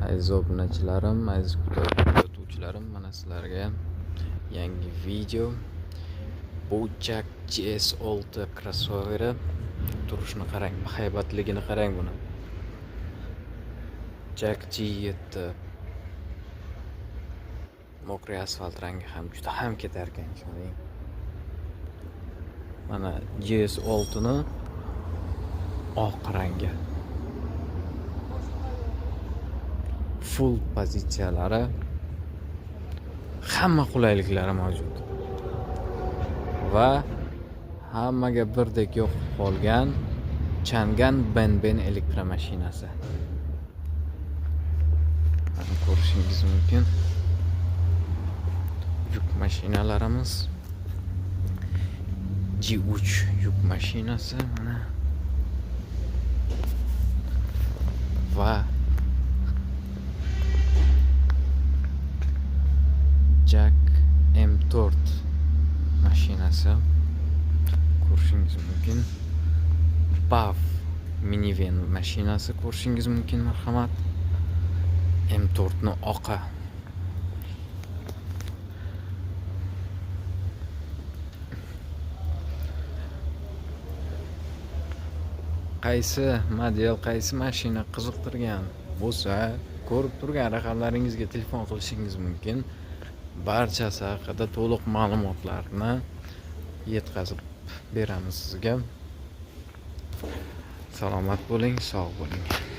Aziz obunachilarim, aziz kuzatuvchilarim, mana sizlarga yangi video. Bu Jack GS6 krossoveri turishini qarang, haybatligini qarang buni. Jack G7 mokriy asfalt rangi ham juda ham ketar ekan, ishoning. Mana GS6 ni oq rangi. Full pozitsiyalari, hamma qulayliklari mavjud. Va hammaga birdek yoqib qolgan Changan Ben elektromashinasi. Mana ko'rishingiz mumkin. Yuk mashinalarimiz. G3 yuk mashinasi mana. Va Jack M4 mashinasi ko'rishingiz mumkin. BAV minivan mashinasi ko'rishingiz mumkin, marhamat. M4 ni oqa. Qaysi model, qaysi mashina qiziqtirgan bo'lsa, ko'rib turgan raqamlaringizga telefon qilishingiz mumkin. Barchasi haqida to'liq ma'lumotlarni yetkazib beramiz sizga. Salomat bo'ling, sog' bo'ling.